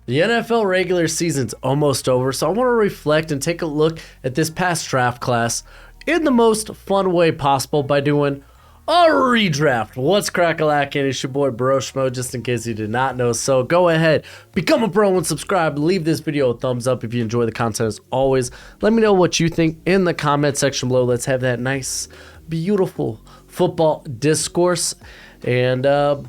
The NFL regular season's almost over, so I want to reflect and take a look at this past draft class in the most fun way possible by doing a redraft. What's crack-a-lackin'? It's your boy Broshmo, just in case you did not know. So go ahead, become a bro and subscribe. Leave this video a thumbs up if you enjoy the content as always. Let me know what you think in the comment section below. Let's have that nice, beautiful football discourse. And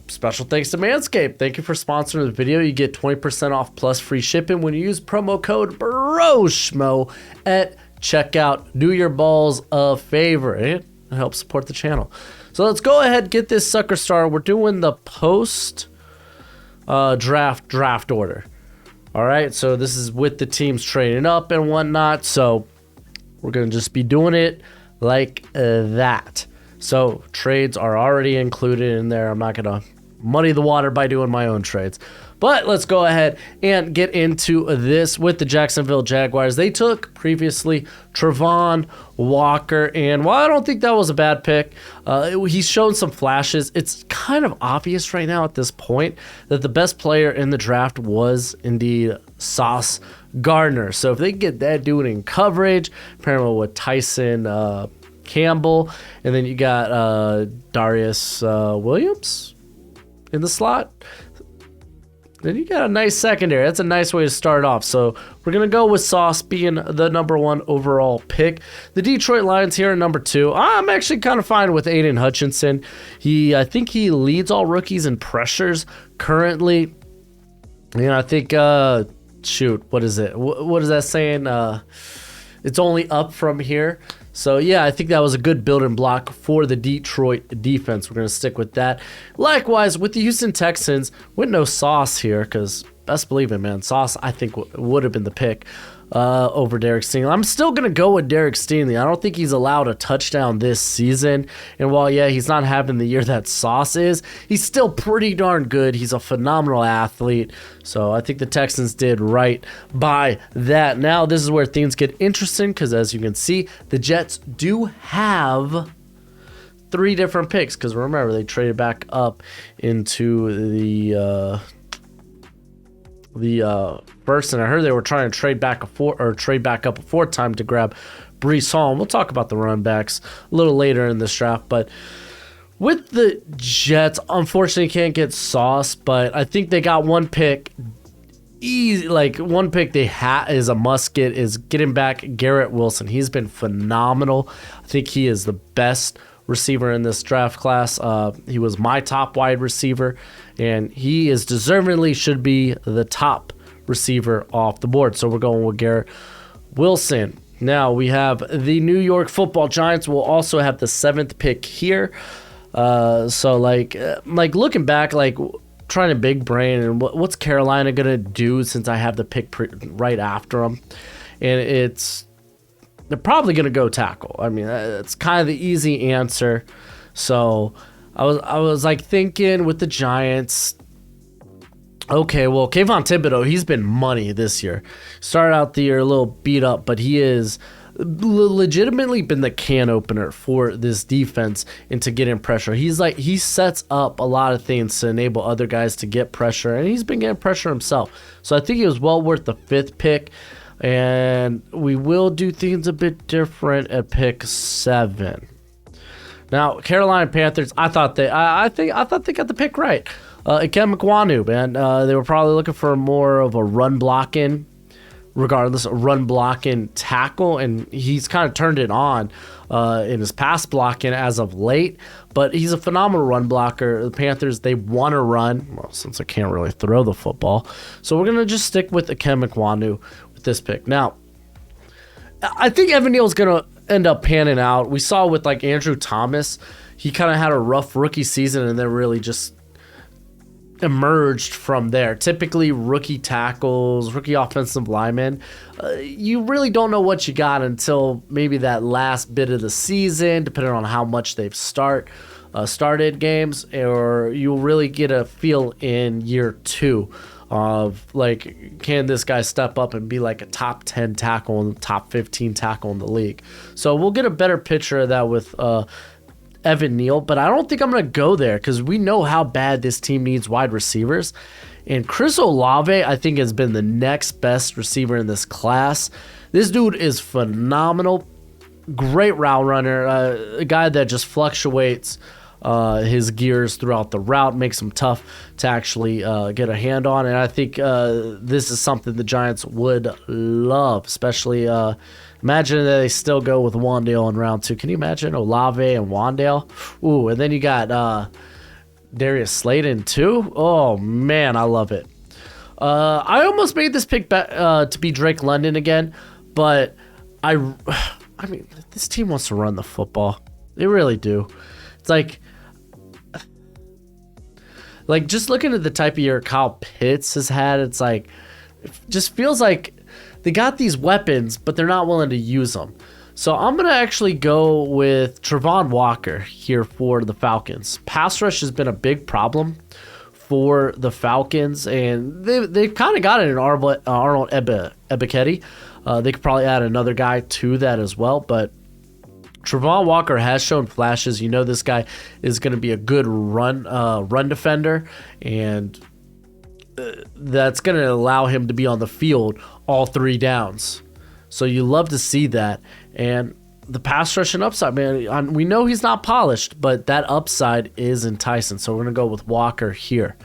special thanks to Manscaped. Thank you for sponsoring the video. You get 20% off plus free shipping when you use promo code BROSHMO at checkout. Do your balls a favor. It helps support the channel. So let's go ahead and get this sucker started. We're doing the post draft order. All right, so this is with the teams trading up and whatnot. So we're going to just be doing it like that. So trades are already included in there. I'm not going to muddy the water by doing my own trades. But let's go ahead and get into this with the Jacksonville Jaguars. They took previously Travon Walker, and while I don't think that was a bad pick, he's shown some flashes. It's kind of obvious right now at this point that the best player in the draft was indeed Sauce Gardner. So if they can get that dude in coverage, apparently with Tyson Campbell, and then you got Darius Williams in the slot, then you got a nice secondary. That's a nice way to start off. So we're going to go with Sauce being the #1 overall pick. The Detroit Lions here at #2. I'm actually kind of fine with Aiden Hutchinson. I think he leads all rookies in pressures currently. And I think, what is it? What is that saying? It's only up from here. So, yeah, I think that was a good building block for the Detroit defense. We're going to stick with that. Likewise, with the Houston Texans, with no Sauce here, because best believe it, man, Sauce, I think, would have been the pick over Derek Stingley. I'm still going to go with Derek Stingley. I don't think he's allowed a touchdown this season. And while, yeah, he's not having the year that Sauce is, he's still pretty darn good. He's a phenomenal athlete. So I think the Texans did right by that. Now this is where things get interesting because, as you can see, the Jets do have 3 different picks because, remember, they traded back up into the first, and I heard they were trying to trade back up a 4th time to grab Breece Hall. And we'll talk about the run backs a little later in this draft. But with the Jets, unfortunately, can't get Sauce, but I think they got one pick. Easy, like one pick they is a must get is getting back Garrett Wilson. He's been phenomenal. I think he is the best receiver in this draft class. He was my top wide receiver, and he is deservingly should be the top receiver off the board. So we're going with Garrett Wilson. Now we have the New York Football Giants will also have the 7th pick here. So like looking back, like trying to big brain and what's Carolina gonna do since I have the pick right after them, and they're probably going to go tackle. I mean, it's kind of the easy answer. So I was like thinking with the Giants, okay, well, Kayvon Thibodeau, he's been money this year. Started out the year a little beat up, but he is legitimately been the can opener for this defense into getting pressure. He sets up a lot of things to enable other guys to get pressure, and he's been getting pressure himself. So I think he was well worth the 5th pick. And we will do things a bit different at pick 7. Now, Carolina Panthers, I thought they got the pick right. Ikem Ekwonu, man, they were probably looking for more of a run blocking tackle, and he's kind of turned it on in his pass blocking as of late. But he's a phenomenal run blocker. The Panthers, they want to run, well, since I can't really throw the football, so we're gonna just stick with Ikem Ekwonu with this pick. Now, I think Evan Neal's gonna end up panning out. We saw with like Andrew Thomas, he kind of had a rough rookie season and then really just emerged from there. Typically, rookie tackles, rookie offensive linemen, you really don't know what you got until maybe that last bit of the season, depending on how much they've started games, or you'll really get a feel in year 2 of like, can this guy step up and be like a top 10 tackle and top 15 tackle in the league? So we'll get a better picture of that with Evan Neal, but I don't think I'm going to go there because we know how bad this team needs wide receivers. And Chris Olave, I think, has been the next best receiver in this class. This dude is phenomenal. Great route runner. A guy that just fluctuates his gears throughout the route, makes him tough to actually get a hand on. And I think this is something the Giants would love, especially imagine that they still go with Wandale in round 2. Can you imagine Olave and Wandale? Ooh, and then you got Darius Slayton too. Oh man, I love it. I almost made this pick to be Drake London again, but I mean, this team wants to run the football. They really do. It's like just looking at the type of year Kyle Pitts has had, it's like, it just feels like they got these weapons, but they're not willing to use them. So I'm going to actually go with Travon Walker here for the Falcons. Pass rush has been a big problem for the Falcons, and they've kind of got it in Arnold Ebiketie. They could probably add another guy to that as well, but Travon Walker has shown flashes. You know, this guy is going to be a good run defender, and that's going to allow him to be on the field all 3 downs. So you love to see that. And the pass rush and upside, man, we know he's not polished, but that upside is enticing. So we're going to go with Walker here.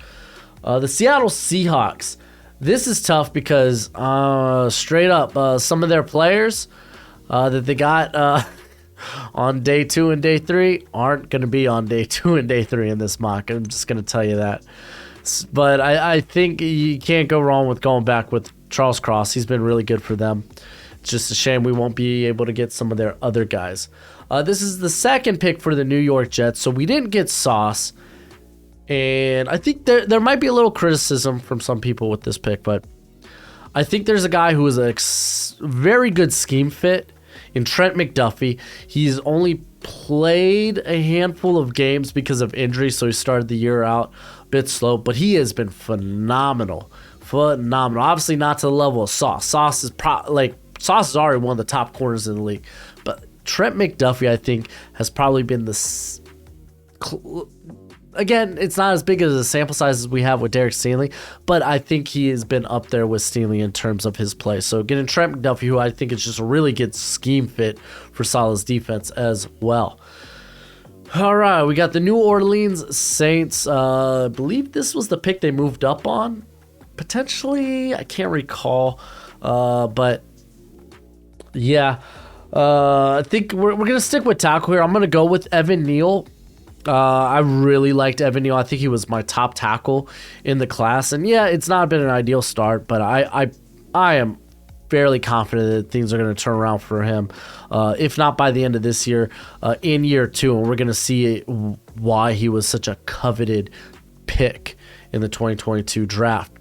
The Seattle Seahawks. This is tough because straight up, some of their players that they got on day 2 and day 3 aren't going to be on day 2 and day 3 in this mock. I'm just going to tell you that. But I think you can't go wrong with going back with Charles Cross. He's been really good for them. It's just a shame we won't be able to get some of their other guys. This is the second pick for the New York Jets, so we didn't get Sauce. And I think there might be a little criticism from some people with this pick, but I think there's a guy who is a very good scheme fit in Trent McDuffie. He's only played a handful of games because of injury, so he started the year out a bit slow, but he has been phenomenal. Obviously not to the level of Sauce. Sauce is already one of the top corners in the league, but Trent McDuffie, I think, has probably been again, it's not as big as the sample size as we have with Derek Stingley, but I think he has been up there with Stingley in terms of his play. So getting Trent McDuffie, who I think is just a really good scheme fit for Saleh's defense as well. All right, we got the New Orleans Saints. I believe this was the pick they moved up on, potentially. I can't recall, but yeah. I think we're going to stick with tackle here. I'm going to go with Evan Neal. I really liked Evan Neal. I think he was my top tackle in the class. And yeah, it's not been an ideal start, but I am fairly confident that things are going to turn around for him. If not by the end of this year, in year 2. And we're going to see why he was such a coveted pick in the 2022 draft.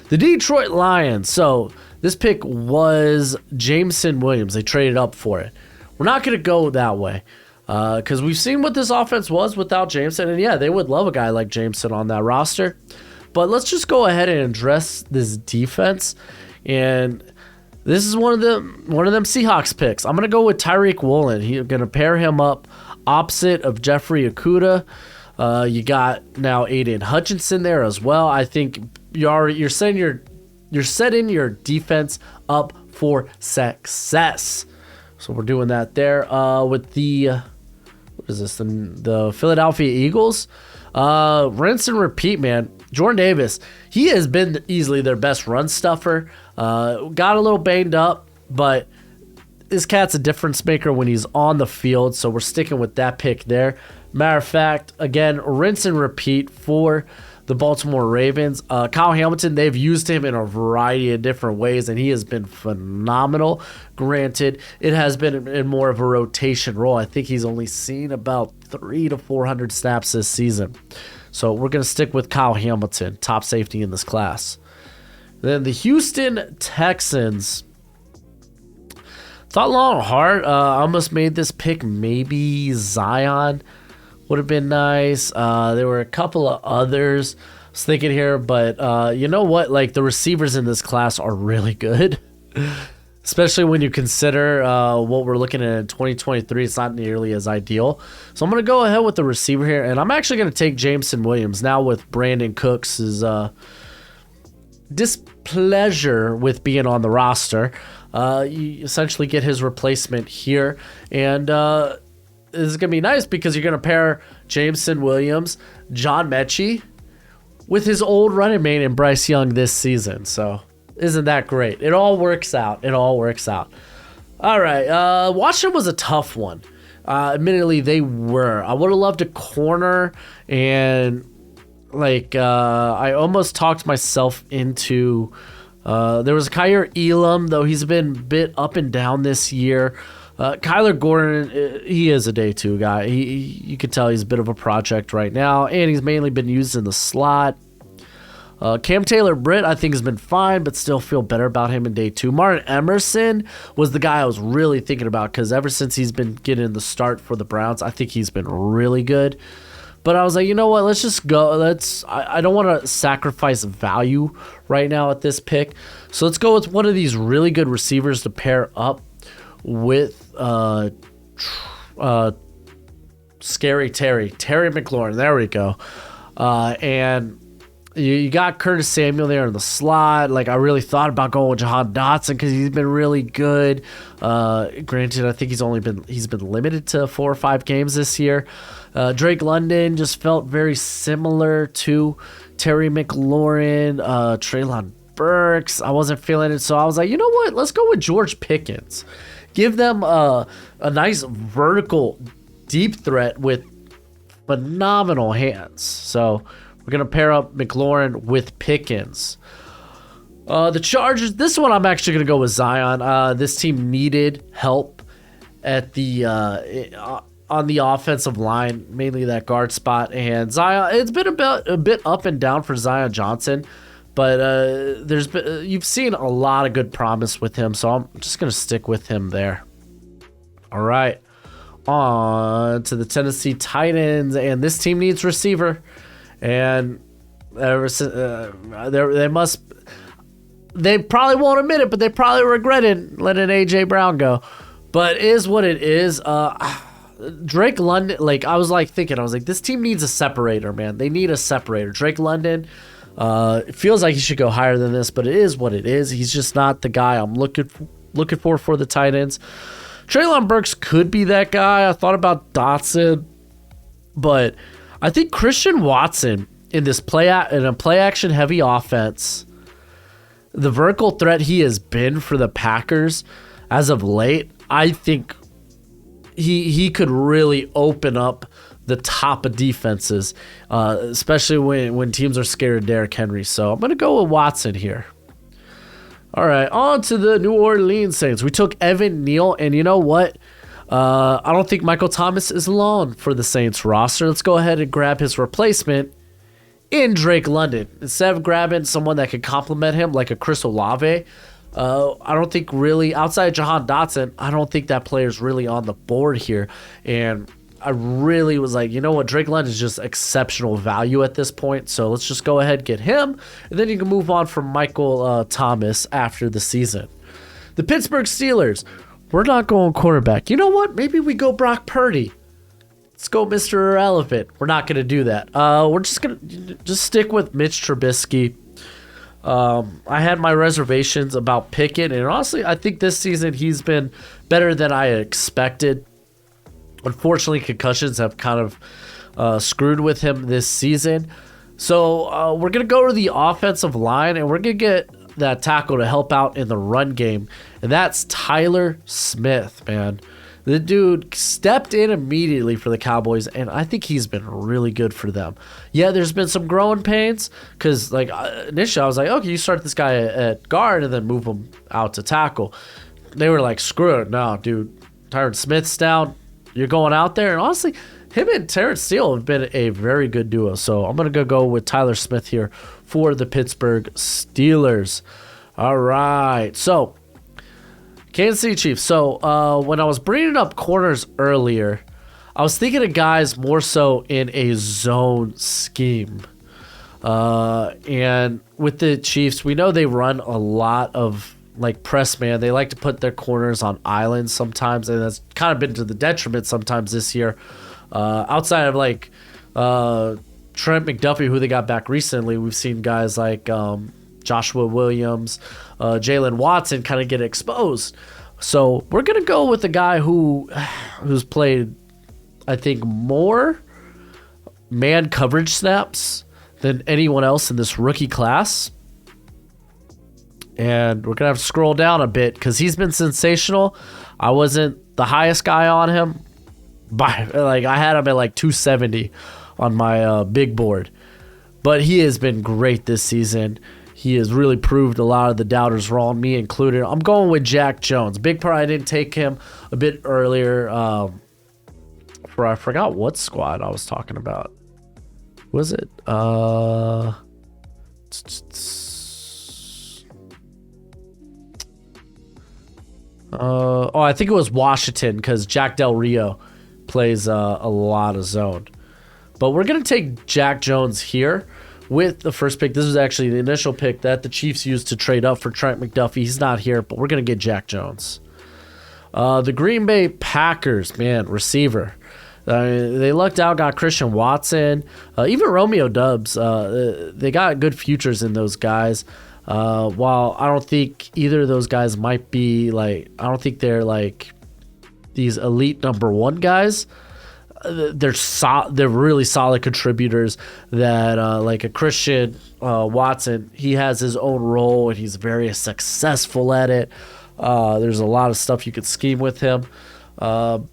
The Detroit Lions. So this pick was Jameson Williams. They traded up for it. We're not going to go that way. Because we've seen what this offense was without Jameson, and yeah, they would love a guy like Jameson on that roster. But let's just go ahead and address this defense, and this is one of them Seahawks picks. I'm gonna go with Tyreek Woolen. He's gonna pair him up opposite of Jeffrey Okudah. You got now Aiden Hutchinson there as well. I think you're setting your defense up for success. So we're doing that there with the. What is this? The Philadelphia Eagles? Rinse and repeat, man. Jordan Davis, he has been easily their best run stuffer. Got a little banged up, but this cat's a difference maker when he's on the field, so we're sticking with that pick there. Matter of fact, again, rinse and repeat for the Baltimore Ravens. Kyle Hamilton, they've used him in a variety of different ways, and he has been phenomenal. Granted, it has been in more of a rotation role. I think he's only seen about 300 to 400 snaps this season. So we're going to stick with Kyle Hamilton, top safety in this class. Then the Houston Texans. Thought long and hard. I almost made this pick. Maybe Zion would have been nice. There were a couple of others I was thinking here, but you know what? Like, the receivers in this class are really good, especially when you consider what we're looking at in 2023. It's not nearly as ideal. So I'm going to go ahead with the receiver here, and I'm actually going to take Jameson Williams now with Brandon Cooks' displeasure with being on the roster. You essentially get his replacement here, and this is going to be nice because you're going to pair Jameson Williams, John Mechie, with his old running mate in Bryce Young this season. So isn't that great? It all works out. All right. Washington was a tough one. Admittedly, they were. I would have loved a corner, and I almost talked myself into. There was Kyer Elam, though he's been a bit up and down this year. Kyler Gordon, he is a day two guy. You can tell he's a bit of a project right now, and he's mainly been used in the slot. Cam Taylor-Britt, I think, has been fine, but still feel better about him in day two. Martin Emerson was the guy I was really thinking about because ever since he's been getting the start for the Browns, I think he's been really good. But I was like, you know what? Let's just go. I don't want to sacrifice value right now at this pick. So let's go with one of these really good receivers to pair up with Scary Terry McLaurin. There we go. And you got Curtis Samuel there in the slot. I really thought about going with Jahan Dotson because he's been really good. Granted, I think he's been limited to 4 or 5 games this year. Drake London just felt very similar to Terry McLaurin, Treylon Burks. I wasn't feeling it, so I was like, you know what? Let's go with George Pickens. Give them a nice vertical deep threat with phenomenal hands. So we're going to pair up McLaurin with Pickens. The Chargers, this one I'm actually going to go with Zion. This team needed help at the on the offensive line, mainly that guard spot. And Zion, it's been a bit up and down for Zion Johnson, but you've seen a lot of good promise with him, so I'm just going to stick with him there. All right, on to the Tennessee Titans, and this team needs receiver. And they probably won't admit it, but they probably regretted letting AJ Brown go. But it is what it is. Drake London, I was thinking, this team needs a separator, man. They need a separator. Drake London, it feels like he should go higher than this, but it is what it is. He's just not the guy I'm looking for the Titans. Treylon Burks could be that guy. I thought about Dotson, but I think Christian Watson in a play action heavy offense, the vertical threat he has been for the Packers as of late, I think he could really open up the top of defenses, especially when teams are scared of Derrick Henry. So I'm going to go with Watson here. All right, on to the New Orleans Saints. We took Evan Neal, and you know what? I don't think Michael Thomas is long for the Saints roster. Let's go ahead and grab his replacement in Drake London. Instead of grabbing someone that could complement him like a Chris Olave, I don't think really, outside of Jahan Dotson, I don't think that player's really on the board here. And I really was like, you know what, Drake London is just exceptional value at this point, so let's just go ahead and get him, and then you can move on from Michael Thomas after the season. The Pittsburgh Steelers, we're not going quarterback. You know what? Maybe we go Brock Purdy. Let's go Mr. Irrelevant. We're not going to do that. We're just going to stick with Mitch Trubisky. I had my reservations about Pickett, and honestly, I think this season he's been better than I expected. Unfortunately, concussions have kind of screwed with him this season. So we're going to go to the offensive line, and we're going to get that tackle to help out in the run game, and that's Tyler Smith, man. The dude stepped in immediately for the Cowboys, and I think he's been really good for them. Yeah, there's been some growing pains because, initially I was like, okay, you start this guy at guard and then move him out to tackle. They were like, screw it. No, dude, Tyron Smith's down. You're going out there. And honestly, him and Terrence Steele have been a very good duo. So I'm going to go with Tyler Smith here for the Pittsburgh Steelers. All right. So, Kansas City Chiefs. So, when I was bringing up corners earlier, I was thinking of guys more so in a zone scheme. And with the Chiefs, we know they run a lot of press man. They like to put their corners on islands sometimes, and that's kind of been to the detriment sometimes this year. Outside of Trent McDuffie, who they got back recently, we've seen guys like Joshua Williams, Jalen Watson kind of get exposed. So we're going to go with a guy who's played, I think, more man coverage snaps than anyone else in this rookie class. And we're going to have to scroll down a bit because he's been sensational. I wasn't the highest guy on him. I had him at like 270 on my big board. But he has been great this season. He has really proved a lot of the doubters wrong, me included. I'm going with Jack Jones. Big part, I didn't take him a bit earlier. I forgot what squad I was talking about. Was it? I think it was Washington because Jack Del Rio plays a lot of zone. But we're going to take Jack Jones here with the first pick. This was actually the initial pick that the Chiefs used to trade up for Trent McDuffie. He's not here, but we're going to get Jack Jones. The Green Bay Packers, man, receiver. They lucked out, got Christian Watson, even Romeo Doubs. They got good futures in those guys. While I don't think either of those guys might be I don't think they're like these elite number one guys. They're really solid contributors that like a Christian Watson, he has his own role and he's very successful at it. There's a lot of stuff you could scheme with him. But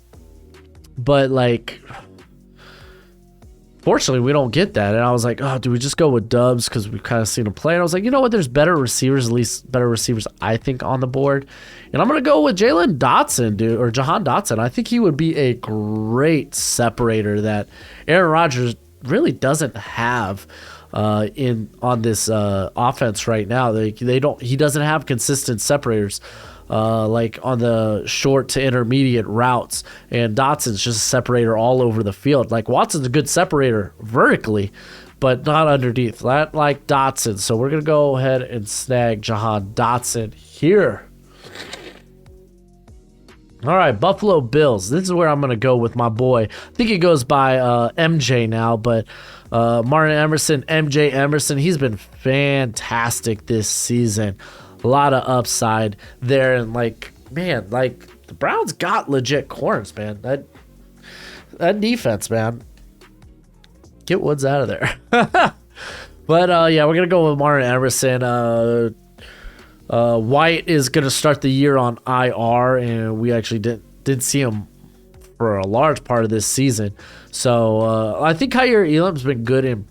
fortunately, we don't get that. And I was like, oh, do we just go with Dubs because we've kind of seen him play? And I was like, you know what? There's better receivers, at least better receivers, I think, on the board. And I'm going to go with Jahan Dotson. I think he would be a great separator that Aaron Rodgers really doesn't have on this offense right now. He doesn't have consistent separators. Like on the short to intermediate routes, and Dotson's just a separator all over the field. Like Watson's a good separator vertically, but not underneath. Not like Dotson. So we're gonna go ahead and snag Jahan Dotson here. All right, Buffalo Bills. This is where I'm gonna go with my boy. I think he goes by MJ now, but Martin Emerson, MJ Emerson. He's been fantastic this season. A lot of upside there, and the Browns got legit corners, man. That defense, man. Get Woods out of there. But yeah, we're gonna go with Martin Emerson. White is gonna start the year on IR, and we actually didn't see him for a large part of this season. So I think Kyer Elam's been good in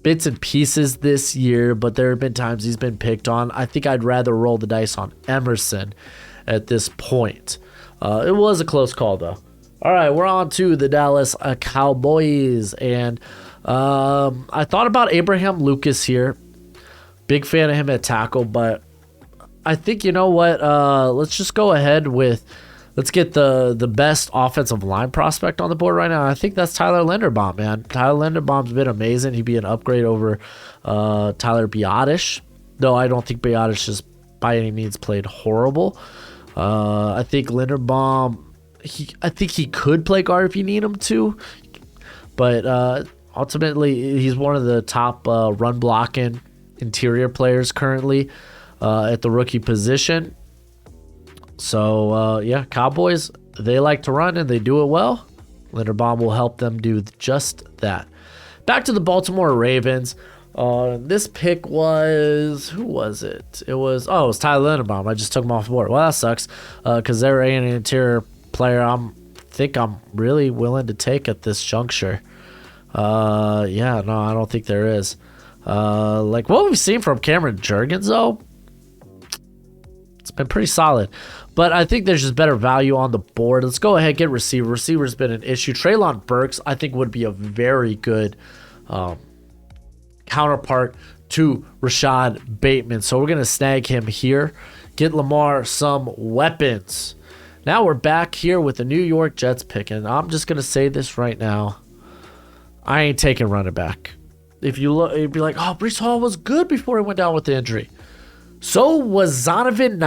bits and pieces this year, but there have been times he's been picked on. I think I'd rather roll the dice on Emerson at this point. It was a close call, though. All right, we're on to the Dallas Cowboys, and I thought about Abraham Lucas here. Big fan of him at tackle, but I think, you know what, let's just go ahead with, let's get the best offensive line prospect on the board right now. I think that's Tyler Linderbaum, man. Tyler Linderbaum's been amazing. He'd be an upgrade over Tyler Biadasz. No, I don't think Biadasz has by any means played horrible. I think Linderbaum, I think he could play guard if you need him to. But ultimately, he's one of the top run blocking interior players currently at the rookie position. So, yeah, Cowboys, they like to run and they do it well. Linderbaum will help them do just that. Back to the Baltimore Ravens. This pick was, who was it? It was Tyler Linderbaum. I just took him off the board. Well, that sucks because they're an interior player I'm really willing to take at this juncture. Yeah, no, I don't think there is. What we've seen from Cameron Jurgens, though, it's been pretty solid. But I think there's just better value on the board. Let's go ahead, get receiver. Receiver's been an issue. Treylon Burks, I think, would be a very good counterpart to Rashad Bateman. So we're going to snag him here. Get Lamar some weapons. Now we're back here with the New York Jets pick. And I'm just going to say this right now. I ain't taking running back. If you look, you'd be like, oh, Breece Hall was good before he went down with the injury. So was Zonovan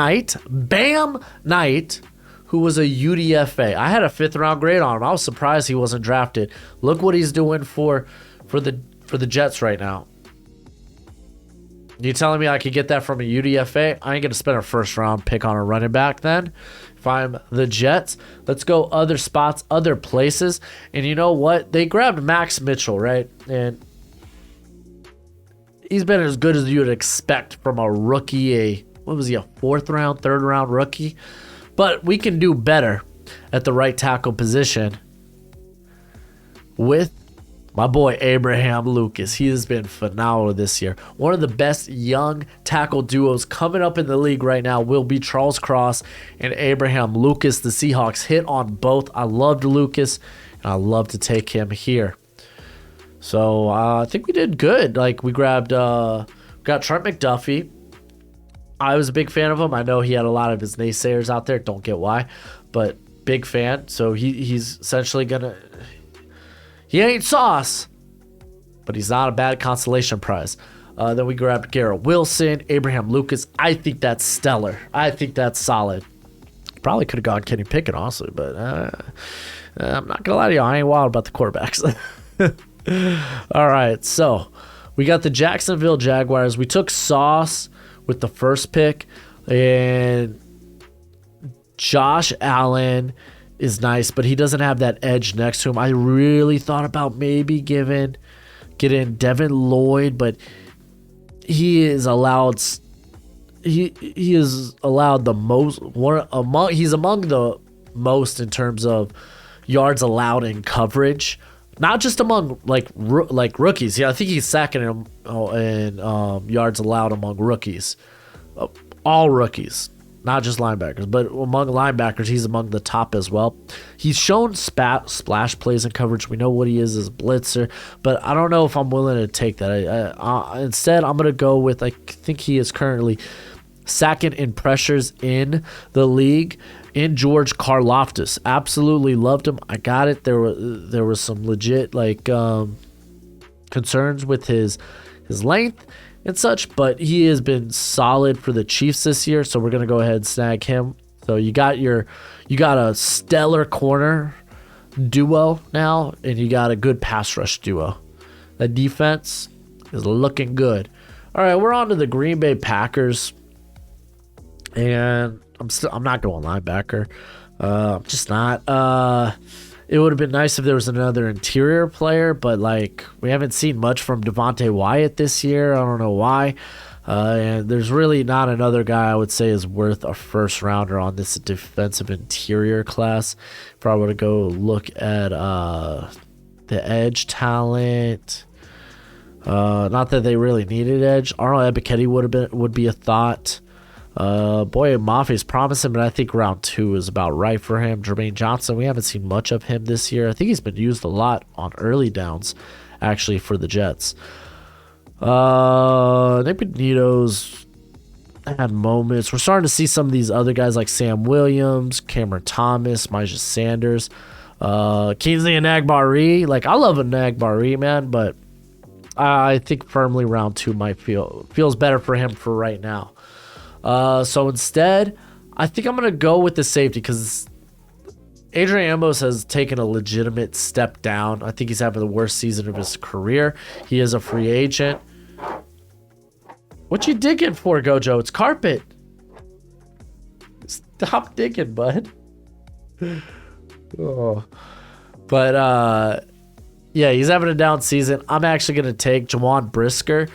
Knight, who was a UDFA. I had a 5th round grade on him. I was surprised he wasn't drafted. Look what he's doing for the Jets right now. You telling me I could get that from a UDFA? I ain't going to spend a first round pick on a running back then. If I'm the Jets, let's go other spots, other places. And you know what? They grabbed Max Mitchell, right? And he's been as good as you would expect from a rookie. What was he, a fourth round, third round rookie? But we can do better at the right tackle position with my boy Abraham Lucas. He has been phenomenal this year. One of the best young tackle duos coming up in the league right now will be Charles Cross and Abraham Lucas. The Seahawks hit on both. I loved Lucas, and I love to take him here. So I think we did good. Like we got Trent McDuffie. I was a big fan of him. I know he had a lot of his naysayers out there. Don't get why, but big fan. So he's essentially gonna. He ain't sauce, but he's not a bad consolation prize. Then we grabbed Garrett Wilson, Abraham Lucas. I think that's stellar. I think that's solid. Probably could have gone Kenny Pickett, honestly, but I'm not gonna lie to you. I ain't wild about the quarterbacks. All right, so we got the Jacksonville Jaguars. We took Sauce with the first pick, and Josh Allen is nice, but he doesn't have that edge next to him. I really thought about maybe getting Devin Lloyd, but he is allowed the most he's among the most in terms of yards allowed in coverage, not just among like rookies. Yeah, I think he's second in yards allowed among rookies, all rookies. Not just linebackers, but among linebackers, he's among the top as well. He's shown splash plays in coverage. We know what he is as a blitzer, but I don't know if I'm willing to take that. Instead, I'm going to go with, I think he is currently second in pressures in the league, in George Karlaftis. Absolutely loved him. I got it. There was some legit concerns with his length and such, but he has been solid for the Chiefs this year, so we're gonna go ahead and snag him. So you got a stellar corner duo now, and you got a good pass rush duo. The defense is looking good. All right, we're on to the Green Bay Packers, and I'm not going linebacker. I'm just not. It would have been nice if there was another interior player, but like we haven't seen much from Devontae Wyatt this year. I don't know why. And there's really not another guy I would say is worth a first rounder on this defensive interior class. If I were to go look at the edge talent, not that they really needed edge. Arnold Ebiketie would be a thought. Boy, Mafi's promising, but I think round 2 is about right for him. Jermaine Johnson, we haven't seen much of him this year. I think he's been used a lot on early downs, actually, for the Jets. Nick Benito's had moments. We're starting to see some of these other guys like Sam Williams, Cameron Thomas, Myjah Sanders, Kingsley Enagbare. Like, I love Enagbare, man, but I think firmly round 2 might feels better for him for right now. So instead, I think I'm going to go with the safety because Adrian Amos has taken a legitimate step down. I think he's having the worst season of his career. He is a free agent. What you digging for, Gojo? It's carpet. Stop digging, bud. Oh. But, yeah, he's having a down season. I'm actually going to take Jaquan Brisker.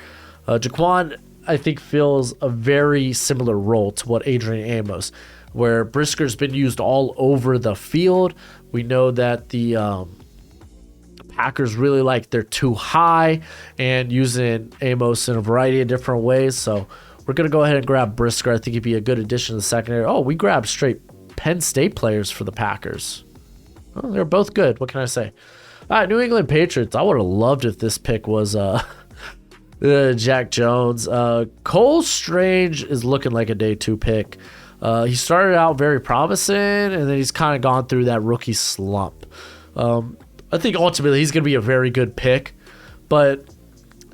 Jaquan, I think, fills a very similar role to what Adrian Amos, where Brisker's been used all over the field. We know that the Packers really like they're too high and using Amos in a variety of different ways. So we're going to go ahead and grab Brisker. I think he'd be a good addition to the secondary. Oh, we grabbed straight Penn State players for the Packers. Oh, they're both good. What can I say? All right, New England Patriots. I would have loved if this pick was Jack Jones. Cole Strange is looking like a day 2 pick. He started out very promising, and then he's kind of gone through that rookie slump. I think ultimately he's going to be a very good pick, but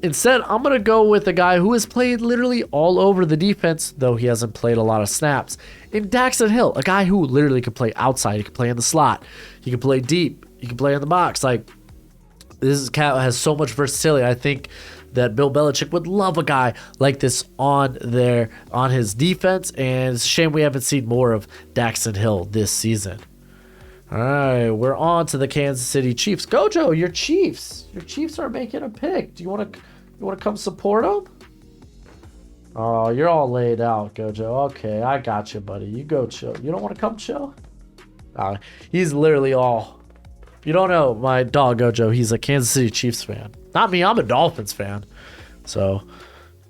instead I'm going to go with a guy who has played literally all over the defense, though he hasn't played a lot of snaps, in Daxton Hill, a guy who literally can play outside. He can play in the slot. He can play deep. He can play in the box. Like, this cat has so much versatility. I think that Bill Belichick would love a guy like this on his defense, and it's a shame we haven't seen more of Daxton Hill this season. All right, we're on to the Kansas City Chiefs. Gojo, your Chiefs are making a pick. Do you want to come support them? Oh, you're all laid out, Gojo. Okay, I got you, buddy. You go chill. You don't want to come chill? He's literally all. If you don't know my dog Gojo, he's a Kansas City Chiefs fan. Not me, I'm a Dolphins fan. So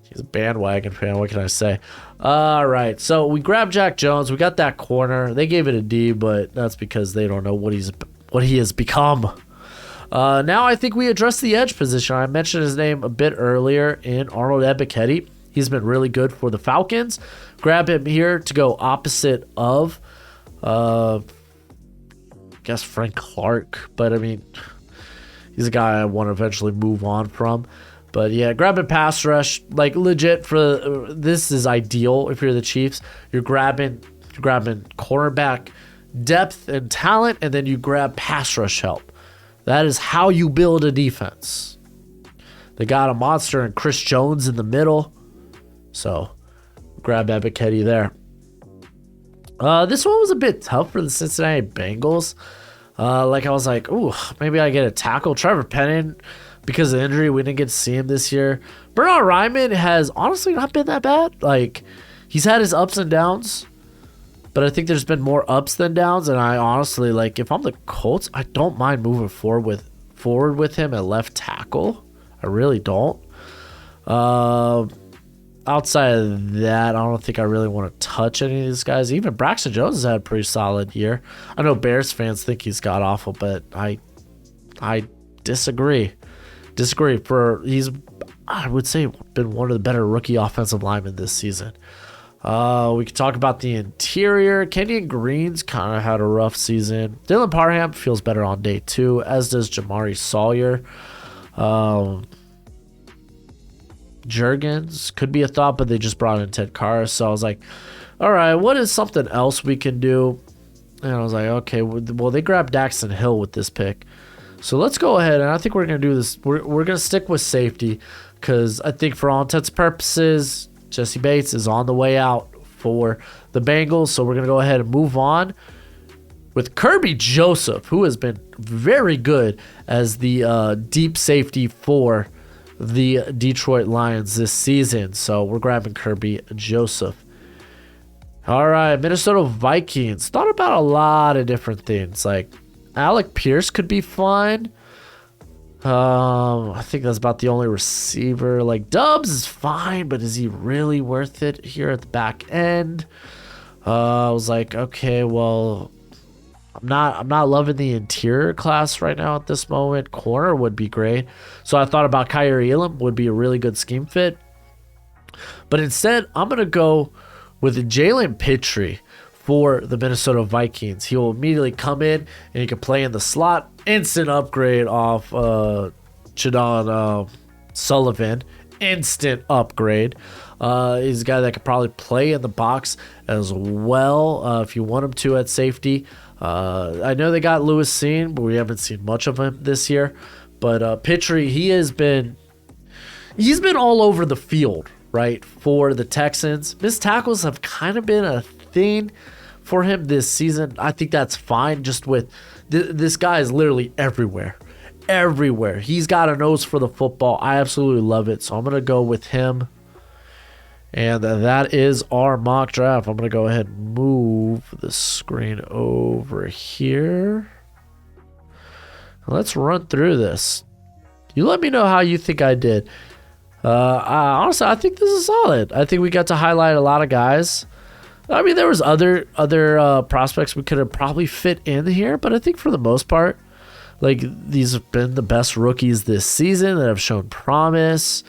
he's a bandwagon fan. What can I say? All right, so we grabbed Jack Jones. We got that corner. They gave it a D, but that's because they don't know what he has become. Now I think we address the edge position. I mentioned his name a bit earlier in Arnold Ebiketie. He's been really good for the Falcons. Grab him here to go opposite of, I guess, Frank Clark. But, I mean, he's a guy I want to eventually move on from. But, yeah, grabbing pass rush, like, legit for this is ideal if you're the Chiefs. You're grabbing cornerback depth and talent, and then you grab pass rush help. That is how you build a defense. They got a monster in Chris Jones in the middle. So, grab Ebiketie there. This one was a bit tough for the Cincinnati Bengals. I was like, ooh, maybe I get a tackle. Trevor Penning, because of injury, we didn't get to see him this year. Bernard Ryman has honestly not been that bad. Like, he's had his ups and downs, but I think there's been more ups than downs. And I honestly, like, if I'm the Colts, I don't mind moving forward with him at left tackle. I really don't. Outside of that, I don't think I really want to touch any of these guys. Even Braxton Jones has had a pretty solid year. I know Bears fans think he's god awful, but I disagree. He's, I would say, been one of the better rookie offensive linemen this season. We could talk about the interior. Kenyon Green's kind of had a rough season. Dylan Parham feels better on day 2, as does Jamari Sawyer. Juergens could be a thought, but they just brought in Ted Karras. So I was like, all right, what is something else we can do? And I was like, okay, well, they grabbed Daxton Hill with this pick. So let's go ahead, and I think we're going to do this. We're going to stick with safety because I think for all intents and purposes, Jesse Bates is on the way out for the Bengals. So we're going to go ahead and move on with Kirby Joseph, who has been very good as the deep safety for the Detroit Lions this season. So we're grabbing Kirby Joseph. All right, Minnesota Vikings. Thought about a lot of different things. Like Alec Pierce could be fine. I think that's about the only receiver. Like Dubs is fine, but is he really worth it here at the back end? I was like, okay, well, I'm not loving the interior class right now at this moment. Corner would be great. So I thought about Kyrie Elam would be a really good scheme fit. But instead, I'm going to go with Jalen Pitre for the Minnesota Vikings. He will immediately come in and he can play in the slot. Instant upgrade off Jadon Sullivan. Instant upgrade. He's a guy that could probably play in the box as well if you want him to at safety. I know they got Lewis Seen, but we haven't seen much of him this year. But Pitre, he's been all over the field, right, for the Texans. Missed tackles have kind of been a thing for him this season. I think that's fine. Just with this guy is literally everywhere. He's got a nose for the football. I absolutely love it. So I'm going to go with him. And that is our mock draft. I'm going to go ahead and move the screen over here. Let's run through this. You let me know how you think I did. Honestly, I think this is solid. I think we got to highlight a lot of guys. I mean, there was other prospects we could have probably fit in here, but I think for the most part, like, these have been the best rookies this season that have shown promise.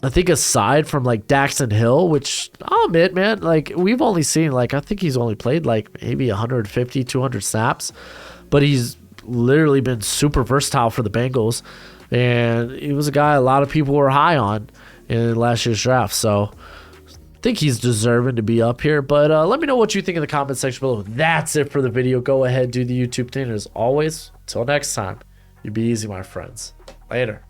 I think aside from like Daxton Hill, which I'll admit, man, like we've only seen like, I think he's only played like maybe 150, 200 snaps, but he's literally been super versatile for the Bengals. And he was a guy a lot of people were high on in last year's draft. So I think he's deserving to be up here. But let me know what you think in the comment section below. That's it for the video. Go ahead, do the YouTube thing. As always, until next time, you be easy, my friends. Later.